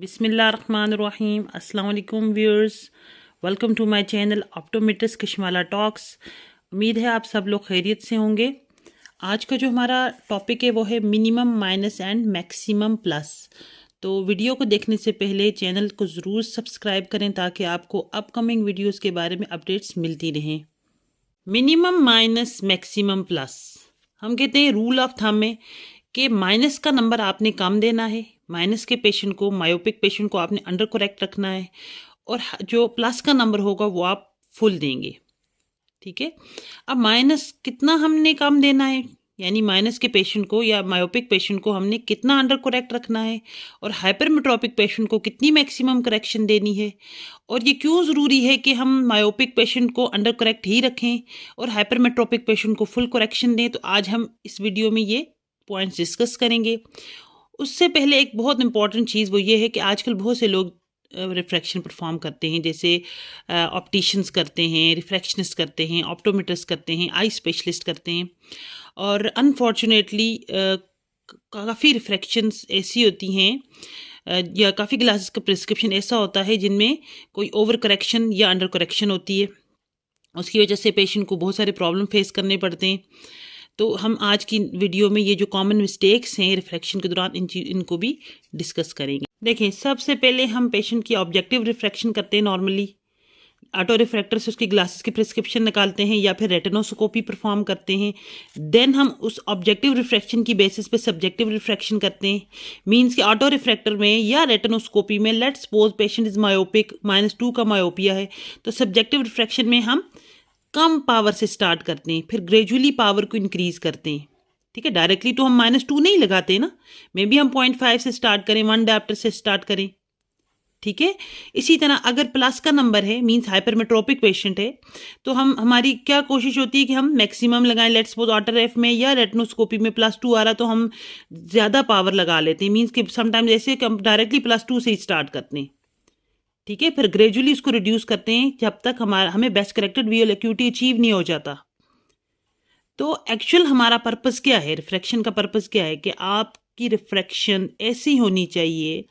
बिस्मिल्लाहिर्रहमानिर्रहीम। अस्सलाम वालेकुम viewers, welcome to my channel optometrics Kashmala talks. उम्मीद है आप सब लोग खैरियत से होंगे। आज का जो हमारा टॉपिक है वो है minimum minus and maximum plus. तो वीडियो को देखने से पहले चैनल को ज़रूर सब्सक्राइब करें ताकि आपको अपकमिंग वीडियोस के बारे में अपडेट्स मिलती रहें। मिनिमम माइनस मैक्सिमम प्लस, हम कहते हैं रूल ऑफ थंब में कि माइनस का नंबर आपने कम देना है, माइनस के पेशेंट को, मायोपिक पेशेंट को आपने अंडर करेक्ट रखना है, और जो प्लस का नंबर होगा वो आप फुल देंगे। ठीक है। अब माइनस कितना हमने कम देना है, यानी माइनस के पेशेंट को या मायोपिक पेशेंट को हमने कितना अंडर करेक्ट रखना है, और हाइपरमेट्रोपिक पेशेंट को कितनी मैक्सिमम करेक्शन देनी है, और ये क्यों ज़रूरी है कि हम मायोपिक पेशेंट को अंडर करेक्ट ही रखें और हाइपरमेट्रोपिक पेशेंट को फुल करेक्शन दें। तो आज हम इस वीडियो में ये पॉइंट्स डिस्कस करेंगे। उससे पहले एक बहुत इंपॉर्टेंट चीज़ वो ये है कि आजकल बहुत से लोग रिफ्रैक्शन परफॉर्म करते हैं, जैसे ऑप्टिशियंस करते हैं, रिफ्रैक्शनिस्ट करते हैं, ऑप्टोमेट्रिस्ट करते हैं, आई स्पेशलिस्ट करते हैं। और अनफॉर्चुनेटली काफ़ी रिफ्रैक्शंस ऐसी होती हैं या काफ़ी ग्लासेस का प्रिस्क्रिप्शन ऐसा होता है जिनमें कोई ओवर करेक्शन या अंडर करेक्शन होती है। उसकी वजह से पेशेंट को बहुत सारे प्रॉब्लम फेस करने पड़ते हैं। तो हम आज की वीडियो में ये जो कॉमन मिस्टेक्स हैं रिफ्रैक्शन के दौरान इनको भी डिस्कस करेंगे। देखें, सबसे पहले हम पेशेंट की ऑब्जेक्टिव रिफ्रैक्शन करते हैं। नॉर्मली ऑटो रिफ्रैक्टर से उसकी ग्लासेस की प्रिस्क्रिप्शन निकालते हैं या फिर रेटिनोस्कोपी परफॉर्म करते हैं। देन हम उस ऑब्जेक्टिव रिफ्रैक्शन की बेसिस पे सब्जेक्टिव रिफ्रैक्शन करते हैं। मींस कि ऑटो रिफ्रैक्टर में या रेटिनोस्कोपी में let's suppose patient is myopic, -2 का मायोपिया है, तो सब्जेक्टिव रिफ्रैक्शन में हम कम पावर से स्टार्ट करते हैं, फिर ग्रेजुअली पावर को इंक्रीज करते हैं। ठीक है, डायरेक्टली तो हम -2 नहीं लगाते ना, मे बी हम 0.5 से स्टार्ट करें, 1 डायप्टर से स्टार्ट करें। ठीक है। इसी तरह अगर प्लस का नंबर है, मींस हाइपरमेट्रोपिक पेशेंट है, तो हमारी क्या कोशिश होती है कि हम मैक्सिमम लगाएं। लेट्स सपोज ऑटर एफ में या रेटिनोस्कोपी में +2 आ रहा तो हम ज़्यादा पावर लगा लेते हैं। मींस कि समटाइम्स ऐसे कि हम डायरेक्टली +2 से ही स्टार्ट करते हैं। ठीक है, फिर ग्रेजुअली इसको रिड्यूस करते हैं जब तक हमें best corrected visual acuity achieve नहीं हो जाता। तो एक्चुअल हमारा पर्पस क्या है, रिफ्रैक्शन का पर्पस क्या है कि आपकी रिफ्रैक्शन ऐसी होनी चाहिए,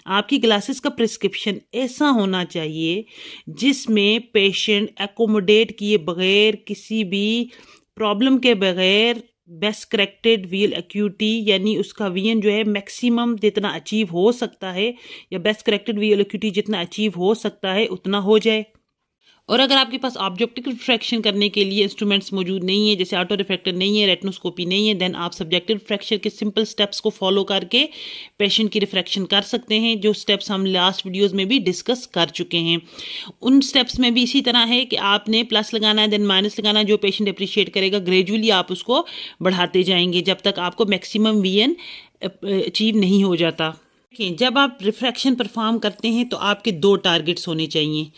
आपकी ग्लासेस का प्रिस्क्रिप्शन ऐसा होना चाहिए जिसमें पेशेंट एकोमोडेट किए बगैर, किसी भी प्रॉब्लम के बगैर बेस्ट करेक्टेड विजुअल एक्यूटी यानी उसका विजन जो है मैक्सिमम जितना अचीव हो सकता है, या बेस्ट करेक्टेड विजुअल एक्यूटी जितना अचीव हो सकता है उतना हो जाए। और अगर आपके पास ऑब्जेक्टिव रिफ्रैक्शन करने के लिए इंस्ट्रूमेंट्स मौजूद नहीं है, जैसे ऑटो रिफ्रैक्टर नहीं है, रेटिनोस्कोपी नहीं है, देन आप सब्जेक्टिव रिफ्रैक्शन के सिंपल स्टेप्स को फॉलो करके पेशेंट की रिफ्रैक्शन कर सकते हैं, जो स्टेप्स हम लास्ट वीडियोस में भी डिस्कस कर चुके हैं। उन स्टेप्स में भी इसी तरह है कि आपने प्लस लगाना है, देन माइनस लगाना है, जो पेशेंट अप्रिशिएट करेगा ग्रेजुअली आप उसको बढ़ाते जाएंगे जब तक आपको मैक्सिमम वीएन अचीव नहीं हो जाता। जब आप रिफ्रैक्शन परफॉर्म करते हैं तो आपके 2 टारगेट्स होने चाहिए।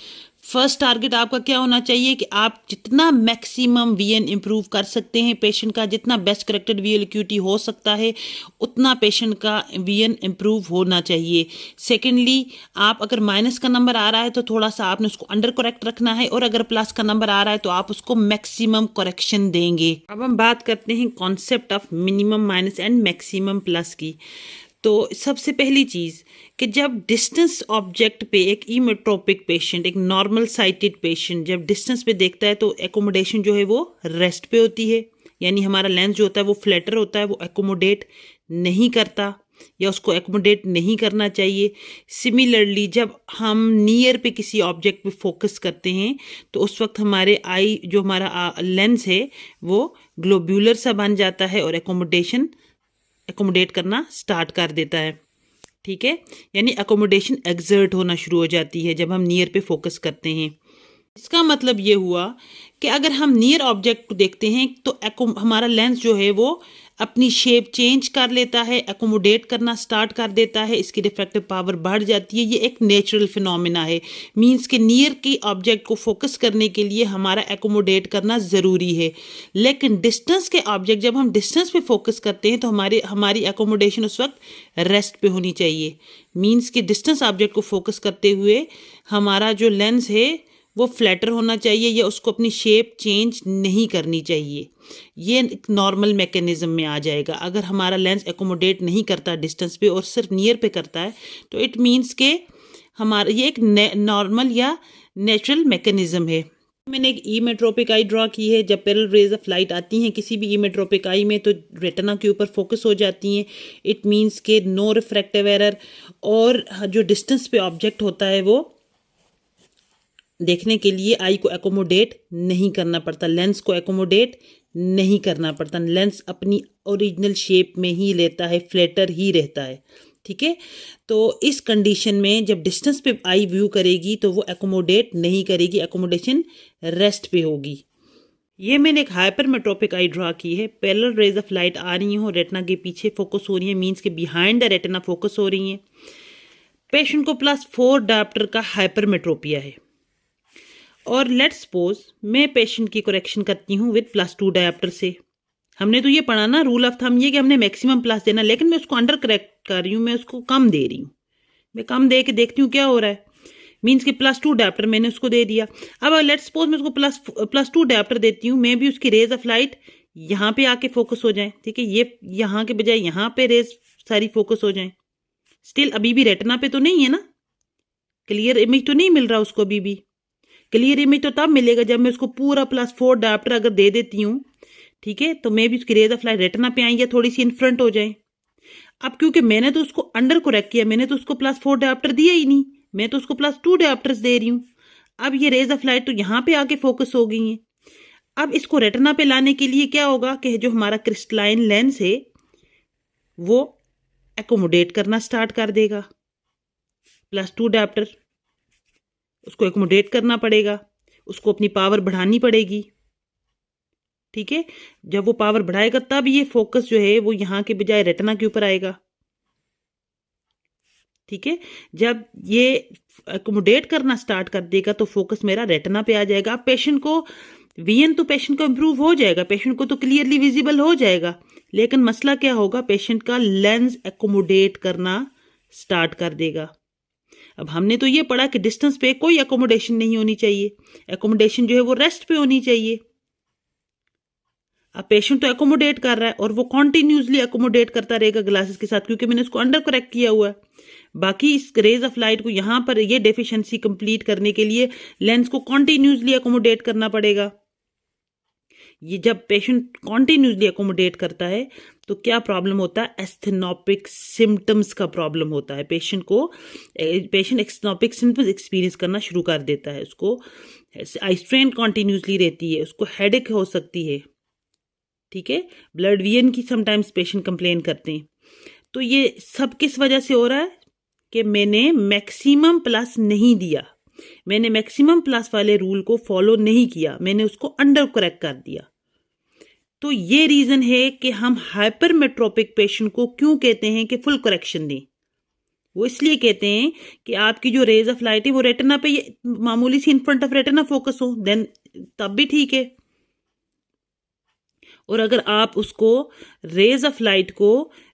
फर्स्ट टारगेट आपका क्या होना चाहिए कि आप जितना मैक्सिमम वीएन इंप्रूव कर सकते हैं पेशेंट का, जितना बेस्ट करेक्टेड विजुअल एक्यूटी हो सकता है उतना पेशेंट का वीएन इंप्रूव होना चाहिए। सेकेंडली, आप अगर माइनस का नंबर आ रहा है तो थोड़ा सा आपने उसको अंडर करेक्ट रखना है, और अगर प्लस का नंबर आ रहा है तो आप उसको मैक्सिमम करेक्शन देंगे। अब हम बात करते हैं concept of minimum minus and maximum plus की। तो सबसे पहली चीज़ कि जब डिस्टेंस ऑब्जेक्ट पे एक इमेट्रोपिक पेशेंट, एक नॉर्मल साइटेड पेशेंट जब डिस्टेंस पे देखता है तो एकोमोडेशन जो है वो रेस्ट पे होती है, यानी हमारा लेंस जो होता है वो फ्लैटर होता है, वो एकोमोडेट नहीं करता या उसको एकोमोडेट नहीं करना चाहिए। सिमिलरली जब हम नियर पे किसी ऑब्जेक्ट पे फोकस करते हैं तो उस वक्त हमारे आई जो हमारा लेंस है वो ग्लोब्यूलर सा बन जाता है और एकोमोडेट करना स्टार्ट कर देता है। ठीक है, यानी एकोमोडेशन एक्सर्ट होना शुरू हो जाती है जब हम नियर पे फोकस करते हैं। इसका मतलब ये हुआ कि अगर हम नियर ऑब्जेक्ट को देखते हैं तो हमारा लेंस जो है वो अपनी शेप चेंज कर लेता है, एकोमोडेट करना स्टार्ट कर देता है, इसकी रिफ्रैक्टिव पावर बढ़ जाती है। ये एक नेचुरल फिनोमिना है। मींस के नियर की ऑब्जेक्ट को फोकस करने के लिए हमारा एकोमोडेट करना ज़रूरी है, लेकिन डिस्टेंस के ऑब्जेक्ट जब हम डिस्टेंस पे फोकस करते हैं तो हमारी एकोमोडेशन उस वक्त रेस्ट पे होनी चाहिए। मींस के डिस्टेंस ऑब्जेक्ट को फोकस करते हुए हमारा जो लेंस है वो फ्लैटर होना चाहिए या उसको अपनी शेप चेंज नहीं करनी चाहिए। ये नॉर्मल मैकेनिज्म में आ जाएगा। अगर हमारा लेंस एकोमोडेट नहीं करता डिस्टेंस पे और सिर्फ नियर पे करता है तो इट मीन्स के हमारा ये एक नॉर्मल या नेचुरल मैकेनिज्म है। मैंने एक इमेट्रोपिक आई ड्रॉ की है। जब पैरेलल रेज ऑफ लाइट आती हैं किसी भी इमेट्रोपिक आई में तो रेटिना के ऊपर फोकस हो जाती हैं। इट मीन्स के नो रिफ्रैक्टिव एरर, और जो डिस्टेंस पे ऑब्जेक्ट होता है वो देखने के लिए आई को एकोमोडेट नहीं करना पड़ता, लेंस को एकोमोडेट नहीं करना पड़ता। लेंस अपनी ओरिजिनल शेप में ही रहता है, फ्लैटर ही रहता है। ठीक है, तो इस कंडीशन में जब डिस्टेंस पे आई व्यू करेगी तो वो एकोमोडेट नहीं करेगी, एकोमोडेशन रेस्ट पे होगी। ये मैंने एक हाइपरमेट्रोपिक आई ड्रॉ की है। पैरेलल रेज ऑफ लाइट आ रही हो, रेटिना के पीछे फोकस हो रही है, मीन्स के बिहाइंड द रेटिना फोकस हो रही है। पेशेंट को +4 डायोप्टर का हाइपरमेट्रोपिया है और लेट्स सपोज मैं पेशेंट की करेक्शन करती हूँ विद +2 डायोप्टर से। हमने तो ये पढ़ा ना, रूल ऑफ थंब ये कि हमने मैक्सिमम प्लस देना, लेकिन मैं उसको अंडर करेक्ट कर रही हूँ, मैं उसको कम दे रही हूँ। मैं कम दे के देखती हूँ क्या हो रहा है, मीन्स कि +2 डायोप्टर मैंने उसको दे दिया। अब लेट्स सपोज मैं उसको +2 डायोप्टर देती हूँ, मैं भी उसकी रेज ऑफ लाइट यहाँ पे आके फोकस हो जाए। ठीक है, ये यहाँ के बजाय यहाँ पे रेज सारी फोकस हो जाए। स्टिल अभी भी रेटिना पे तो नहीं है ना, क्लियर इमेज तो नहीं मिल रहा उसको। अभी भी क्लियर इमेज तो तब मिलेगा जब मैं उसको पूरा +4 डायोप्टर अगर दे देती हूँ। ठीक है, तो मैं भी उसकी रेज ऑफ लाइट रेटिना पे आई या थोड़ी सी इन फ्रंट हो जाए। अब क्योंकि मैंने तो उसको अंडर करेक्ट किया, मैंने तो उसको +4 डायोप्टर दिया ही नहीं, मैं तो उसको +2 डायोप्टर्स दे रही हूँ। अब ये रेज ऑफ लाइट तो यहाँ पे आके फोकस हो गई हैं। अब इसको रेटिना पे लाने के लिए क्या होगा कि जो हमारा क्रिस्टलाइन लेंस है वो एकोमोडेट करना स्टार्ट कर देगा। +2 डायोप्टर उसको एकोमोडेट करना पड़ेगा, उसको अपनी पावर बढ़ानी पड़ेगी। ठीक है, जब वो पावर बढ़ाएगा तब ये फोकस जो है वो यहाँ के बजाय रेटिना के ऊपर आएगा। ठीक है, जब ये एकोमोडेट करना स्टार्ट कर देगा तो फोकस मेरा रेटिना पे आ जाएगा। अब पेशेंट को विजन तो पेशेंट को इम्प्रूव हो जाएगा, पेशेंट को तो क्लियरली विजिबल हो जाएगा, लेकिन मसला क्या होगा, पेशेंट का लेंस एकोमोडेट करना स्टार्ट कर देगा। अब हमने तो ये पढ़ा कि डिस्टेंस पे कोई एकोमोडेशन नहीं होनी चाहिए, एकोमोडेशन जो है वो रेस्ट पे होनी चाहिए। अब पेशेंट तो एकोमोडेट कर रहा है और वो कॉन्टिन्यूसली एकोमोडेट करता रहेगा ग्लासेस के साथ, क्योंकि मैंने उसको अंडर करेक्ट किया हुआ है। बाकी इस रेज ऑफ लाइट को यहाँ पर ये डेफिशिएंसी कंप्लीट करने के लिए लेंस को कॉन्टिन्यूसली एकोमोडेट करना पड़ेगा। ये जब पेशेंट कॉन्टिन्यूसली एकोमोडेट करता है तो क्या प्रॉब्लम होता है, एस्थेनोपिक सिम्टम्स का प्रॉब्लम होता है। पेशेंट एस्थेनोपिक सिम्टम्स एक्सपीरियंस करना शुरू कर देता है, उसको आई स्ट्रेन कॉन्टिन्यूसली रहती है, उसको हेडेक हो सकती है। ठीक है, ब्लड विजन की समटाइम्स पेशेंट कंप्लेन करते हैं। तो ये सब किस वजह से हो रहा है कि मैंने मैक्सिमम प्लस नहीं दिया, मैंने मैक्सिमम प्लस वाले रूल को फॉलो नहीं किया, मैंने उसको अंडर करेक्ट कर दिया। तो ये रीजन है कि हम हाइपरमेट्रोपिक पेशेंट को क्यों कहते हैं कि फुल करेक्शन दें। वो इसलिए कहते हैं कि आपकी जो रेज ऑफ लाइट है वो रेटिना पे मामूली सी in front of retina focus हो, देन तब भी ठीक है। और अगर आप उसको रेज ऑफ लाइट को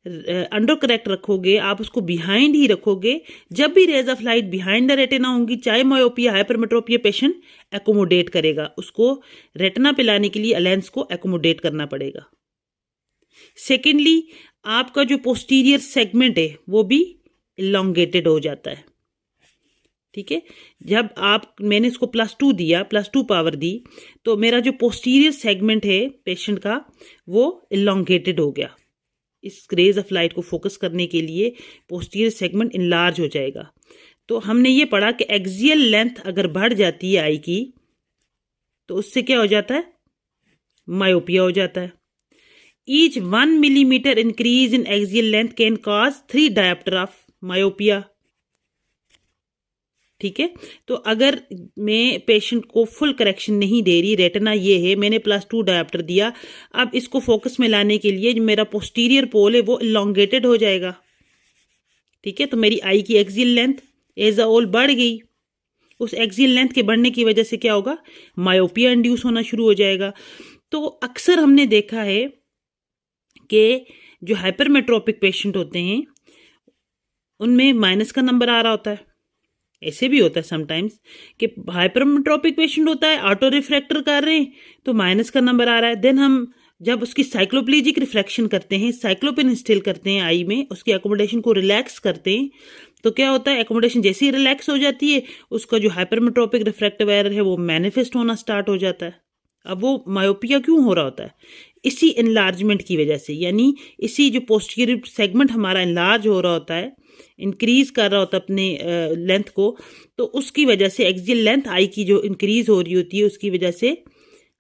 अंडर करेक्ट रखोगे, आप उसको बिहाइंड ही रखोगे, जब भी rays of light behind the retina होंगी, चाहे मायोपिया हाइपरमेट्रोपिया, पेशेंट एकोमोडेट करेगा। उसको रेटिना पे लाने के लिए लेंस को एकोमोडेट करना पड़ेगा। सेकेंडली, आपका जो पोस्टीरियर सेगमेंट है वो भी इलोंगेटेड हो जाता है। ठीक है, जब मैंने इसको +2 दिया, +2 पावर दी, तो मेरा जो पोस्टीरियर सेगमेंट है पेशेंट का वो इलोंगेटेड हो गया। इस रेज ऑफ लाइट को फोकस करने के लिए पोस्टीरियर सेगमेंट इनलार्ज हो जाएगा। तो हमने ये पढ़ा कि एक्सियल लेंथ अगर बढ़ जाती है आई की तो उससे क्या हो जाता है, मायोपिया हो जाता है। Each 1 millimetre increase in axial length can cause 3 dioptre of myopia. ठीक है, तो अगर मैं पेशेंट को फुल करेक्शन नहीं दे रही, रेटिना ये है, मैंने +2 डायोप्टर दिया, अब इसको फोकस में लाने के लिए जो मेरा पोस्टीरियर पोल है वो इलोंगेटेड हो जाएगा। ठीक है, तो मेरी आई की axial length as a whole बढ़ गई। उस एक्सियल लेंथ के बढ़ने की वजह से क्या होगा, मायोपिया इंड्यूस होना शुरू हो जाएगा। तो अक्सर हमने देखा है कि जो हाइपरमेट्रोपिक पेशेंट होते हैं उनमें माइनस का नंबर आ रहा होता है। ऐसे भी होता है समटाइम्स कि हाइपरमेट्रोपिक पेशेंट होता है, ऑटो रिफ्रैक्टर कर रहे हैं तो माइनस का नंबर आ रहा है। देन हम जब उसकी साइक्लोप्लेजिक रिफ्रैक्शन करते हैं, साइक्लोपिन इंस्टिल करते हैं आई में, उसकी एकोमोडेशन को रिलैक्स करते हैं, तो क्या होता है, एकोमोडेशन जैसे ही रिलैक्स हो जाती है उसका जो हाइपरमेट्रोपिक रिफ्रैक्टिव एरर है वो मैनिफेस्ट होना स्टार्ट हो जाता है। अब वो मायोपिया क्यों हो रहा होता है? इसी इनलार्जमेंट की वजह से, यानी इसी जो पोस्टीरियर सेगमेंट हमारा इनलार्ज हो रहा होता है, इंक्रीज कर रहा होता है अपने लेंथ को, तो उसकी वजह से एक्सियल लेंथ आई की जो इंक्रीज हो रही होती है उसकी वजह से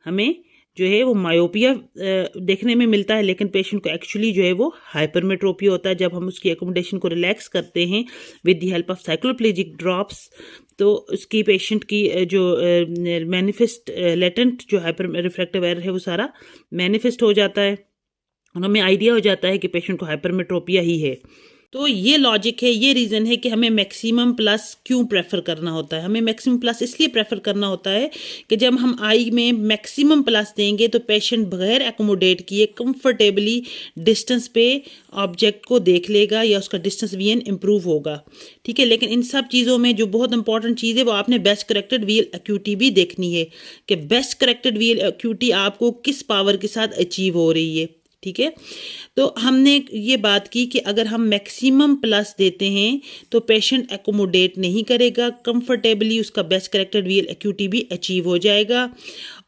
हमें जो है वो मायोपिया देखने में मिलता है। लेकिन पेशेंट को एक्चुअली जो है वो हाइपरमेट्रोपिया होता है। जब हम उसकी एकोमोडेशन को रिलैक्स करते हैं with the help of cycloplegic drops, तो उसकी पेशेंट की जो मैनिफेस्ट लेटेंट जो हाइपर रिफ्रैक्टिव एरर है वो सारा मैनिफेस्ट हो जाता है और हमें आइडिया हो जाता है कि पेशेंट को हाइपरमेट्रोपिया ही है। तो ये लॉजिक है, ये रीज़न है कि हमें मैक्सिमम प्लस क्यों प्रेफर करना होता है। हमें मैक्सिमम प्लस इसलिए प्रेफर करना होता है कि जब हम आई में मैक्सिमम प्लस देंगे तो पेशेंट बगैर एकोमोडेट किए कंफर्टेबली डिस्टेंस पे ऑब्जेक्ट को देख लेगा या उसका डिस्टेंस वीएन इम्प्रूव होगा। ठीक है, लेकिन इन सब चीज़ों में जो बहुत इंपॉर्टेंट चीज़ है वो आपने बेस्ट करेक्टेड वीएल एक्यूटी भी देखनी है कि बेस्ट करेक्टेड वीएल एक्यूटी आपको किस पावर के साथ अचीव हो रही है। ठीक है, तो हमने ये बात की कि अगर हम मैक्सिमम प्लस देते हैं तो पेशेंट एकोमोडेट नहीं करेगा कंफर्टेबली, उसका बेस्ट करेक्टेड वीएल एक्यूटी भी अचीव हो जाएगा।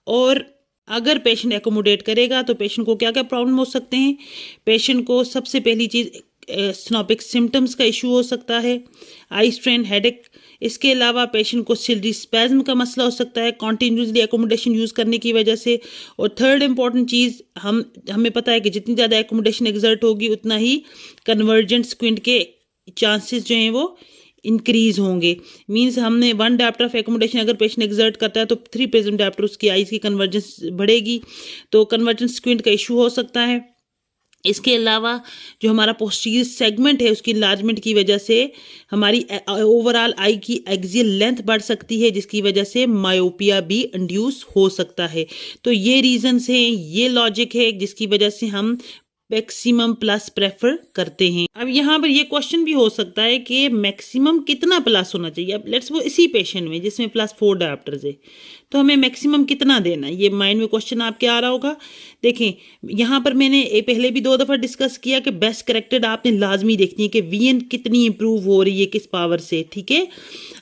और अगर पेशेंट एकोमोडेट करेगा तो पेशेंट को क्या क्या प्रॉब्लम हो सकते हैं? पेशेंट को सबसे पहली चीज़ सिनोपिक सिम्टम्स का इशू हो सकता है, आई स्ट्रेन, हेडेक। इसके अलावा पेशेंट को सिलरी स्पैज्म का मसला हो सकता है कॉन्टीन्यूसली एकोमोडेशन यूज़ करने की वजह से। और थर्ड इंपॉर्टेंट चीज़, हमें पता है कि जितनी ज़्यादा एकोमोडेशन एक्सर्ट होगी उतना ही कन्वर्जेंट स्क्विंट के चांसेस जो हैं वो इंक्रीज होंगे। मींस हमने 1 डायप्टर ऑफ एकोमोडेशन अगर पेशेंट एक्सर्ट करता है तो 3 प्रिज्म डायप्टर उसकी आईज की कन्वर्जेंस बढ़ेगी, तो कन्वर्जेंट स्क्विंट का इशू हो सकता है। इसके अलावा जो हमारा पोस्टीरियर सेगमेंट है उसकी इनलार्जमेंट की वजह से हमारी ओवरऑल आई की एक्सियल लेंथ बढ़ सकती है, जिसकी वजह से मायोपिया भी इंड्यूस हो सकता है। तो ये रीजंस हैं, ये लॉजिक है जिसकी वजह से हम मैक्सिमम प्लस प्रेफर करते हैं। अब यहाँ पर ये क्वेश्चन भी हो सकता है कि मैक्सिमम कितना प्लस होना चाहिए। अब लेट्स वो इसी पेशेंट में जिसमें प्लस 4 डायप्टर्स है तो हमें मैक्सिमम कितना देना है, ये माइंड में क्वेश्चन आपके आ रहा होगा। देखें, यहाँ पर मैंने पहले भी 2 दफ़ा डिस्कस किया कि बेस्ट करेक्टेड आपने लाजमी देखनी है कि वीएन कितनी इंप्रूव हो रही है किस पावर से। ठीक है,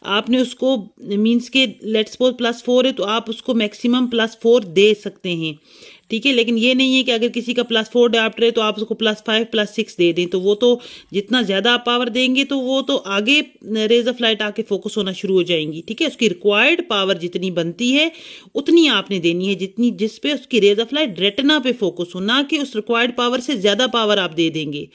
आपने उसको मीन्स के लेट्स सपोज +4 है तो आप उसको मैक्सिमम +4 दे सकते हैं। ठीक है, लेकिन ये नहीं है कि अगर किसी का +4 डायप्टर है तो आप उसको +5 +6 दे दें, तो वो तो जितना ज़्यादा आप पावर देंगे तो वो तो आगे रेज ऑफ लाइट आके फोकस होना शुरू हो जाएंगी। ठीक है, उसकी रिक्वायर्ड पावर जितनी बनती है उतनी आपने देनी है जितनी जिस पे उसकी रेज ऑफ लाइट रेटिना पे फोकस हो, ना कि उस रिक्वायर्ड पावर से ज़्यादा पावर आप दे देंगे।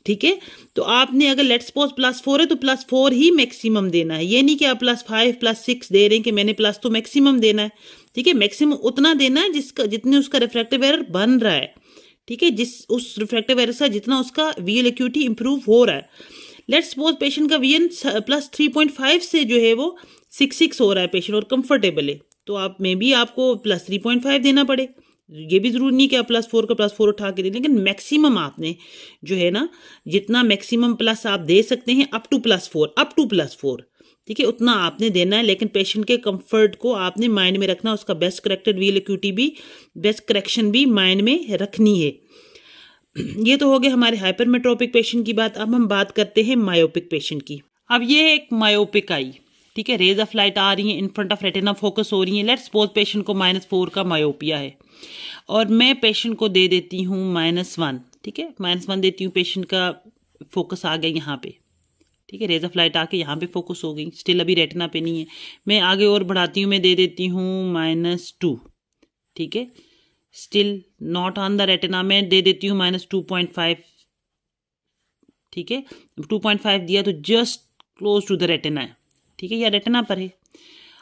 ठीक है, तो आपने अगर लेट्स सपोज +4 है तो +4 ही मैक्सिमम देना है, ये नहीं कि आप +5 +6 दे रहे हैं कि मैंने प्लस तो मैक्सिमम देना है। ठीक है, मैक्सिमम उतना देना है जितने उसका रिफ्रैक्टिव एरर बन रहा है। ठीक है, उस रिफ्रैक्टिव एरर से जितना उसका वीएल एक्यूटी इंप्रूव हो रहा है। लेट्स सपोज पेशेंट का वीएन +3.5 से जो है वो 6.6 हो रहा है पेशेंट और कंफर्टेबल है, तो आप में भी आपको +3.5 देना पड़े। ये भी जरूरी नहीं कि आप +4 का +4 उठा के दें, लेकिन मैक्सिमम आपने जो है ना जितना मैक्सिमम प्लस आप दे सकते हैं अप टू +4 ठीक है उतना आपने देना है। लेकिन पेशेंट के कंफर्ट को आपने माइंड में रखना, उसका बेस्ट करेक्टेड वीएल एक्यूटी भी, बेस्ट करेक्शन भी माइंड में रखनी है। ये तो हो गया हमारे हाइपरमेट्रोपिक पेशेंट की बात। अब हम बात करते हैं मायोपिक पेशेंट की। अब ये एक मायोपिक आई, ठीक है, रेज ऑफ लाइट आ रही है, इन फ्रंट ऑफ रेटिना फोकस हो रही है। लेट्स सपोज पेशेंट को -4 का मायोपिया है और मैं पेशेंट को दे देती हूँ -1। ठीक है, -1 देती हूँ, पेशेंट का फोकस आ गया यहाँ पे। ठीक है, रेज ऑफ लाइट आके यहाँ पे फोकस हो गई, स्टिल अभी रेटिना पे नहीं है। मैं आगे और बढ़ाती हूँ, मैं दे देती हूँ -2। ठीक है, still not on the retina, में दे देती हूँ -2.5। ठीक है, 2.5 दिया तो just close to the retina है। ठीक है, या रेटिना पर है।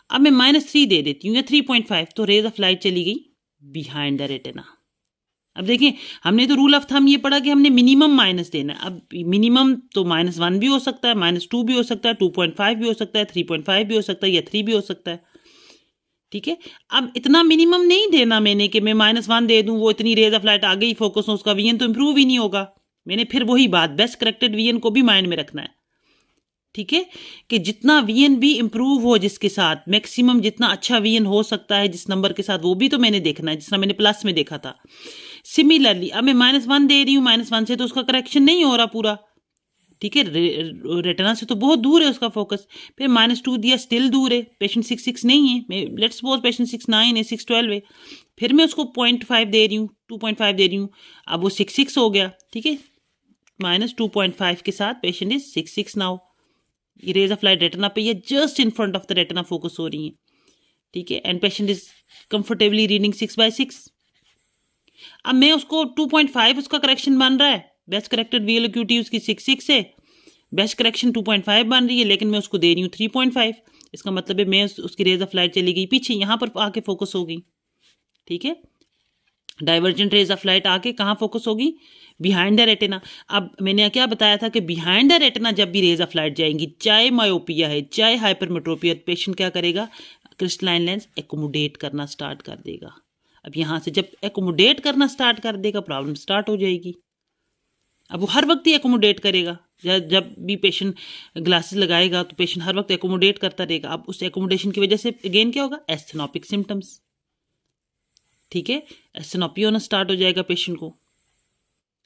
अब मैं -3 दे देती हूँ या 3.5, तो रेज ऑफ लाइट चली गई बिहाइंड द रेटिना। अब देखें, हमने तो रूल ऑफ थंब ये पढ़ा कि हमने मिनिमम माइनस देना है। अब मिनिमम तो -1 भी हो सकता है, -2 भी हो सकता है, 2.5 भी हो सकता है, 3.5 भी हो सकता है या 3 भी हो सकता है। ठीक है, अब इतना मिनिमम नहीं देना मैंने कि मैं -1 दे दूं, वो इतनी रेज ऑफ लाइट आ गई फोकस हो, उसका वीएन तो इंप्रूव ही नहीं होगा। मैंने फिर वही बात बेस्ट करेक्टेड वीएन को भी माइंड में रखना है। ठीक है, कि जितना वीएन भी इम्प्रूव हो जिसके साथ, मैक्सिमम जितना अच्छा वीएन हो सकता है जिस नंबर के साथ, वो भी तो मैंने देखना है, जितना मैंने प्लस में देखा था। सिमिलरली अब मैं -1 दे रही हूँ, -1 से तो उसका करेक्शन नहीं हो रहा पूरा, ठीक है, रेटिना से तो बहुत दूर है उसका फोकस। फिर -2 दिया, स्टिल दूर है, पेशेंट 6 नहीं है, लेट्स सपोज पेशेंट 6 है, 6 है, फिर मैं उसको 0.5 दे रही हूँ, 2.5 दे रही हूँ, अब वो 6 हो गया, ठीक है, -2.5 के साथ patient is 6 now. Rays of light retina पे ये just in front of the retina focus हो रही है, ठीक है, and patient is comfortably reading 6/6। अब मैं उसको 2.5 उसका करेक्शन बन रहा है, बेस्ट करेक्टेड वीएल एक्यूटी उसकी 6 है, बेस्ट करेक्शन 2.5 बन रही है, लेकिन मैं उसको दे रही हूँ 3.5। इसका मतलब है मैं उसकी रेज ऑफ लाइट चली गई पीछे, यहाँ पर आके फोकस हो गई, ठीक है, डाइवर्जेंट रेज ऑफ लाइट आके कहाँ फोकस होगी, बिहाइंड द रेटिना। अब मैंने क्या बताया था कि बिहाइंड द रेटिना जब भी रेज ऑफ लाइट जाएंगी, चाहे मायोपिया है चाहे हाइपरमेट्रोपिया, पेशेंट क्या करेगा, क्रिस्टलाइन लेंस एकोमोडेट करना स्टार्ट कर देगा। अब यहाँ से जब एकोमोडेट करना स्टार्ट कर देगा, प्रॉब्लम स्टार्ट हो जाएगी। अब वो हर वक्त ही एकोमोडेट करेगा, जब भी पेशेंट ग्लासेस लगाएगा तो पेशेंट हर वक्त एकोमोडेट करता रहेगा। अब उस एकोमोडेशन की वजह से अगेन क्या होगा, एस्थेनोपिक सिम्टम्स, ठीक है, एस्थेनोपिया होना स्टार्ट हो जाएगा पेशेंट को,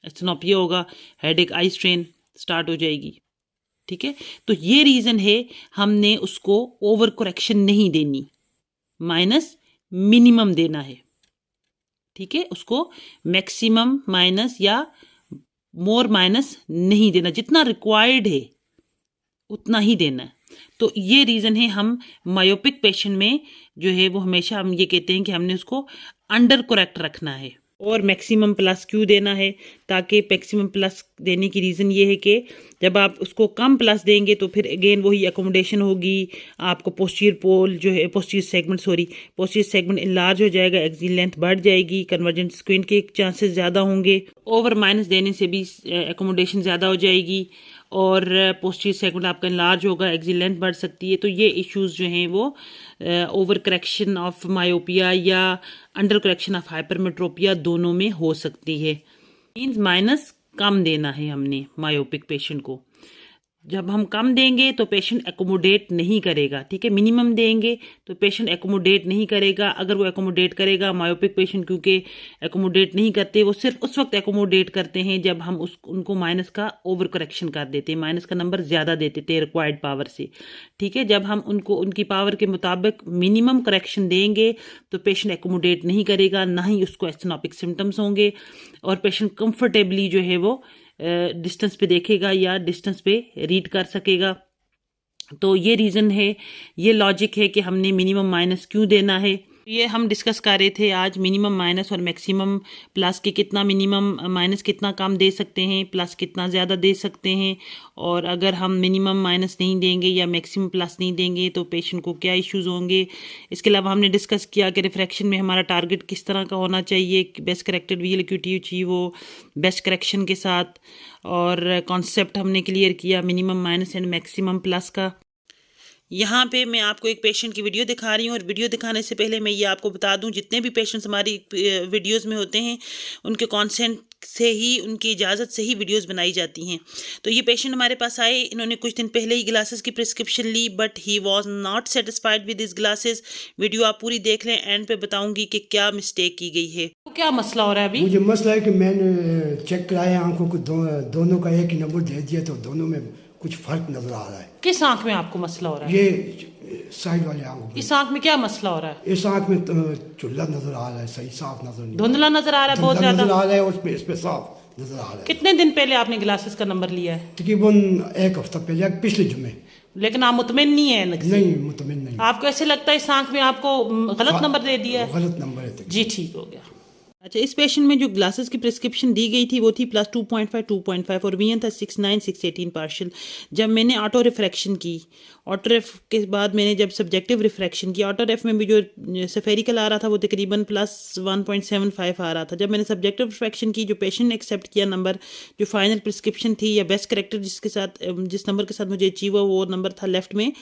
एस्थेनोपिया होगा, हेडेक, आई स्ट्रेन स्टार्ट हो जाएगी, ठीक है। तो ये रीज़न है हमने उसको ओवर करेक्शन नहीं देनी, माइनस मिनिमम देना है, ठीक है, उसको मैक्सिमम माइनस या मोर माइनस नहीं देना, जितना रिक्वायर्ड है उतना ही देना है। तो ये रीज़न है हम मायोपिक पेशेंट में जो है वो हमेशा हम ये कहते हैं कि हमने उसको अंडर करेक्ट रखना है और मैक्सिमम प्लस क्यों देना है, ताकि मैक्सिमम प्लस देने की रीज़न ये है कि जब आप उसको कम प्लस देंगे तो फिर अगेन वही एकोमोडेशन होगी, आपको पोस्टीरियर पोल जो है पोस्टीरियर सेगमेंट इनलार्ज हो जाएगा, एक्सियल लेंथ बढ़ जाएगी, कन्वर्जेंट स्क्विंट के चांसेस ज़्यादा होंगे, ओवर माइनस देने से भी एकोमोडेशन ज़्यादा हो जाएगी और पोस्टीरियर सेगमेंट आपका इनलार्ज होगा, एक्सियल लेंथ बढ़ सकती है। तो ये इश्यूज जो हैं वो ओवर करेक्शन ऑफ मायोपिया या अंडर करेक्शन ऑफ हाइपरमेट्रोपिया दोनों में हो सकती है। मीन्स माइनस कम देना है हमने मायोपिक पेशेंट को। जब हम कम देंगे तो पेशेंट एकोमोडेट नहीं करेगा, ठीक है, मिनिमम देंगे तो पेशेंट एकोमोडेट नहीं करेगा। अगर वो एकोमोडेट करेगा, मायोपिक पेशेंट क्योंकि एकोमोडेट नहीं करते, वो सिर्फ उस वक्त एकोमोडेट करते हैं जब हम उनको माइनस का ओवर करेक्शन कर देते हैं, माइनस का नंबर ज़्यादा दे देते हैं रिक्वायर्ड पावर से, ठीक है। जब हम उनको उनकी पावर के मुताबिक मिनिमम करेक्शन देंगे तो पेशेंट एकोमोडेट नहीं करेगा, ना ही उसको एस्थेनोपिक सिम्टम्स होंगे और पेशेंट कंफर्टेबली जो है वो डिस्टेंस पे देखेगा या डिस्टेंस पे रीड कर सकेगा। तो ये रीज़न है, ये लॉजिक है कि हमने मिनिमम माइनस क्यों देना है। ये हम डिस्कस कर रहे थे आज मिनिमम माइनस और मैक्सिमम प्लस के, कितना मिनिमम माइनस कितना कम दे सकते हैं, प्लस कितना ज़्यादा दे सकते हैं, और अगर हम मिनिमम माइनस नहीं देंगे या मैक्सिमम प्लस नहीं देंगे तो पेशेंट को क्या इश्यूज़ होंगे। इसके अलावा हमने डिस्कस किया कि रिफ्रैक्शन में हमारा टारगेट किस तरह का होना चाहिए, best corrected VL acuity achieve हो बेस्ट करेक्शन के साथ, और कॉन्सेप्ट हमने क्लियर किया minimum minus and maximum plus का। यहाँ पे मैं आपको एक पेशेंट की वीडियो दिखा रही हूँ और वीडियो दिखाने से पहले मैं ये आपको बता दूँ, जितने भी पेशेंट्स हमारी वीडियोस में होते हैं उनके कॉन्सेंट से ही, उनकी इजाज़त से ही वीडियोस बनाई जाती हैं। तो ये पेशेंट हमारे पास आए, इन्होंने कुछ दिन पहले ही ग्लासेस की प्रिस्क्रिप्शन ली, but he was not satisfied with this glasses. Video आप पूरी देख लें, एंड पे बताऊंगी कि क्या मिस्टेक की गई है। तो क्या मसला हो रहा है अभी? मुझे मसला है कि मैंने चेक कराया आंखों को, दोनों का एक ही नंबर दे दिया तो दोनों में कुछ फर्क नजर आ रहा है। किस आंख में आपको मसला हो रहा है? ये साइड वाले आंखों में। इस आंख में क्या मसला हो रहा है? इस आंख में चुल्ला नजर आ रहा है, सही साफ नजर नहीं, धुंधला नजर आ रहा है, बहुत ज्यादा नजर आ रहा है, और इस पे साफ नजर आ रहा है। कितने दिन पहले आपने ग्लासेस का नंबर लिया है? तकरीबन एक हफ्ता पहले, पिछले जुम्मे। लेकिन आप मुतमिन नहीं है? नहीं मुतमिन नहीं। आपको ऐसे लगता है इस आंख में आपको गलत नंबर दे दिया है? गलत नंबर है जी, ठीक हो गया। अच्छा, इस पेशेंट में जो ग्लासेस की प्रिस्क्रिप्शन दी गई थी वो थी प्लस 2.5 और वीएन था 6.9 6.18 पार्शियल। जब मैंने ऑटो रिफ्रैक्शन की, ऑटो रेफ के बाद मैंने जब सब्जेक्टिव रिफ्रैक्शन की, ऑटो रेफ में भी जो सफेरिकल आ रहा था वो तकरीबन प्लस 1.75 आ रहा था। जब मैंने सब्जेक्टिव रिफ्रैक्शन की, जो पेशेंट ने एक्सेप्ट किया नंबर, जो फाइनल प्रिस्क्रिप्शन थी या बेस्ट करेक्टर जिस नंबर के साथ मुझे अचीव हुआ वो नंबर था लेफ्ट में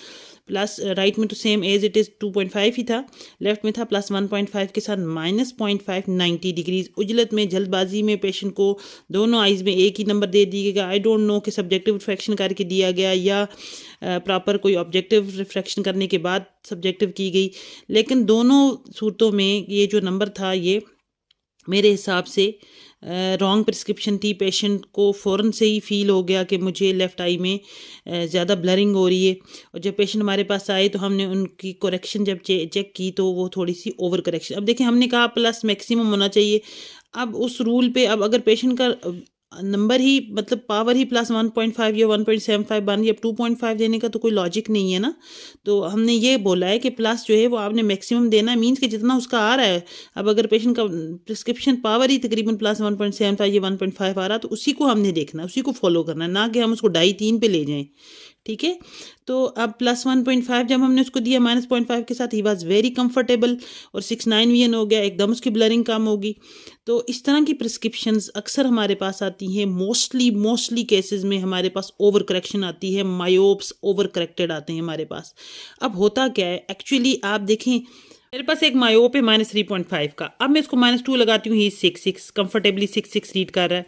प्लस राइट में तो सेम एज इट इज़ 2.5 ही था, लेफ्ट में था प्लस 1.5 के साथ माइनस 0.5 90 डिग्रीज। उजलत में जल्दबाजी में पेशेंट को दोनों आइज़ में एक ही नंबर दे दिया गया। आई डोंट नो कि सब्जेक्टिव रिफ्रैक्शन करके दिया गया या प्रॉपर कोई ऑब्जेक्टिव रिफ्रैक्शन करने के बाद सब्जेक्टिव की गई, लेकिन दोनों सूरतों में ये जो नंबर था ये मेरे हिसाब से रॉन्ग प्रिस्क्रिप्शन थी। पेशेंट को फ़ौरन से ही फील हो गया कि मुझे लेफ़्ट आई में ज़्यादा ब्लरिंग हो रही है, और जब पेशेंट हमारे पास आए तो हमने उनकी करेक्शन जब चेक की तो वो थोड़ी सी ओवर करेक्शन। अब देखिए हमने कहा प्लस मैक्सिमम होना चाहिए, अब उस रूल पे अब अगर पेशेंट का नंबर ही मतलब पावर ही प्लस 1.5 या 1.75 बन रही है, अब 2.5 देने का तो कोई लॉजिक नहीं है ना। तो हमने ये बोला है कि प्लस जो है वो आपने मैक्सिमम देना है, मीन्स कि जितना उसका आ रहा है। अब अगर पेशेंट का प्रिस्क्रिप्शन पावर ही तकरीबन प्लस 1.75 या 1.5 आ रहा है तो उसी को हमने देखना है, उसी को फॉलो करना है, ना कि हम उसको 2.5-3 पे ले जाएं। ठीक है, तो अब प्लस 1.5 जब हमने उसको दिया माइनस 0.5 के साथ, ही वॉज वेरी कंफर्टेबल, और 6.9 VN हो गया, एकदम उसकी ब्लरिंग कम होगी। तो इस तरह की प्रिस्क्रिप्शंस अक्सर हमारे पास आती हैं। मोस्टली केसेस में हमारे पास ओवर करेक्शन आती है, मायोप्स ओवर करेक्टेड आते हैं हमारे पास। अब होता क्या है एक्चुअली, आप देखें मेरे पास एक मायोप है माइनस 3.5 का, अब मैं इसको -2 लगाती हूँ, ही 6.6 कंफर्टेबली 6.6 रीड कर रहा है।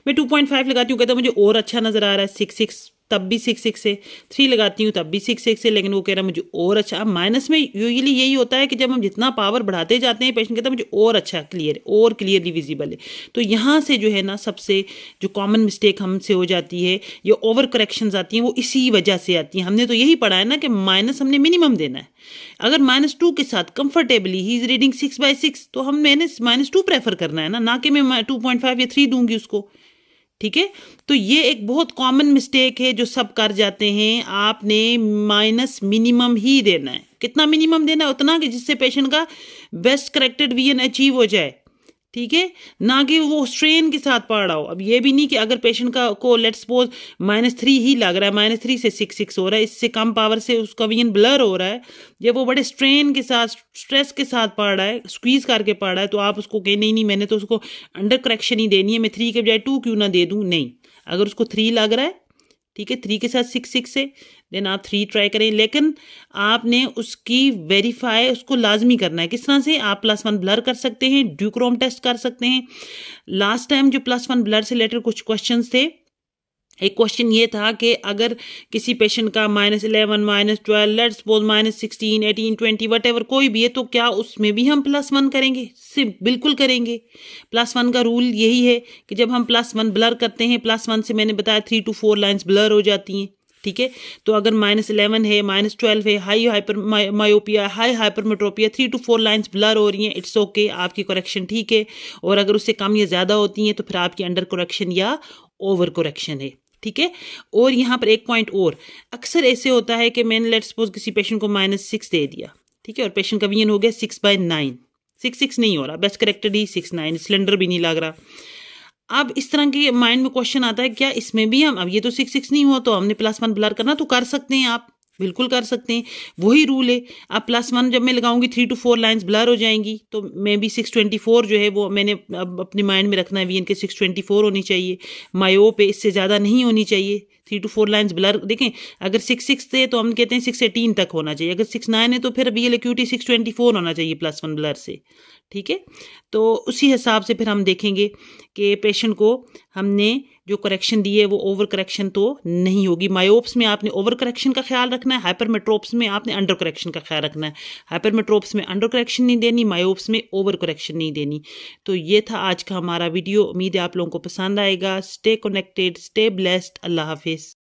मैं 2.5 लगाती हूँ, कहता है मुझे और अच्छा नज़र आ रहा है 6.6, तब भी 6.6 है। 3 लगाती हूँ तब भी 6.6 है, लेकिन वो कह रहा है मुझे और अच्छा। अब माइनस में यूजुअली यही होता है कि जब हम जितना पावर बढ़ाते जाते हैं पेशेंट कहता है मुझे और अच्छा क्लियर है, और क्लियरली विजिबल है। तो यहाँ से जो है ना सबसे जो कॉमन मिस्टेक हमसे हो जाती है, ये ओवर करेक्शंस आती हैं, वो इसी वजह से आती हैं। हमने तो यही पढ़ा है ना कि माइनस हमने मिनिमम देना है। अगर -2 के साथ कंफर्टेबली ही इज रीडिंग 6/6 तो हम मैंने -2 प्रेफर करना है ना कि मैं 2.5 या 3 दूंगी उसको। ठीक है, तो ये एक बहुत कॉमन मिस्टेक है जो सब कर जाते हैं। आपने माइनस मिनिमम ही देना है। कितना मिनिमम देना है? उतना कि जिससे पेशेंट का बेस्ट करेक्टेड VN अचीव हो जाए। ठीक है, ना कि वो स्ट्रेन के साथ पढ़ रहा हो। अब ये भी नहीं कि अगर पेशेंट का को लेट्स सपोज -3 ही लग रहा है, -3 से 6.6 हो रहा है, इससे कम पावर से उसका VN ब्लर हो रहा है, जब वो बड़े स्ट्रेन के साथ स्ट्रेस के साथ पढ़ रहा है, स्क्वीज करके पढ़ रहा है, तो आप उसको कहें नहीं मैंने तो उसको अंडर करेक्शन ही देनी है, मैं 3 के बजाय 2 क्यों ना दे दूँ। नहीं, अगर उसको 3 लग रहा है, ठीक है, 3 के साथ 6.6 है, देन आप 3 ट्राई करें, लेकिन आपने उसकी वेरीफाई उसको लाजमी करना है। किस तरह से? आप +1 ब्लर कर सकते हैं, ड्यूक्रोम टेस्ट कर सकते हैं। लास्ट टाइम जो +1 ब्लर से रिलेटेड कुछ क्वेश्चंस थे, एक क्वेश्चन ये था कि अगर किसी पेशेंट का -11, -12, लेट्स सपोज -16, 18, 20 वट कोई भी है, तो क्या उसमें भी हम +1 करेंगे? सिर्फ बिल्कुल करेंगे। +1 का रूल यही है कि जब हम +1 ब्लर करते हैं, +1 से मैंने बताया 3 to 4 लाइन्स ब्लर हो जाती हैं। ठीक है, तो अगर -11 है, -12 है, high hyper myopia, high hypermetropia, 3 to 4 lines blur हो रही हैं, इट्स ओके, आपकी करेक्शन ठीक है। और अगर उससे कम या ज़्यादा होती हैं तो फिर आपकी अंडर करेक्शन या ओवर करेक्शन है। ठीक है, और यहाँ पर एक पॉइंट और, अक्सर ऐसे होता है कि मैंने लेट्स सपोज किसी पेशेंट को -6 दे दिया, ठीक है, और पेशेंट का VN हो गया 6/9, 6.6 नहीं हो रहा, बेस्ट करेक्टेड ही 6.9, सिलेंडर भी नहीं लग रहा। अब इस तरह के माइंड में क्वेश्चन आता है क्या इसमें भी हम, अब ये तो 6.6 नहीं हुआ तो हमने +1 ब्लर करना, तो कर सकते हैं आप, बिल्कुल कर सकते हैं, वही रूल है। अब +1 जब मैं लगाऊंगी 3 to 4 लाइन्स ब्लर हो जाएंगी, तो मे बी 624 जो है वो मैंने अब अपने माइंड में रखना है, VN के 624 होनी चाहिए, मायो पे इससे ज़्यादा नहीं होनी चाहिए। 3 to 4 लाइन्स ब्लर, देखें अगर 6.6 थे तो हम कहते हैं 6.18 तक होना चाहिए, अगर 6.9 है तो फिर BL एक्यूटी 624 होना चाहिए +1 ब्लर से। ठीक है, तो उसी हिसाब से फिर हम देखेंगे कि पेशेंट को हमने जो करेक्शन दी है वो ओवर करेक्शन तो नहीं होगी। मायोप्स में आपने ओवर करेक्शन का ख्याल रखना है, हाइपरमेट्रोप्स में आपने अंडर करेक्शन का ख्याल रखना है। हाइपरमेट्रोप्स में अंडर करेक्शन नहीं देनी, मायोप्स में ओवर करेक्शन नहीं देनी। तो ये था आज का हमारा वीडियो, उम्मीद है आप लोगों को पसंद आएगा। स्टे कनेक्टेड, स्टे ब्लेस्ड, अल्लाह हाफिज़।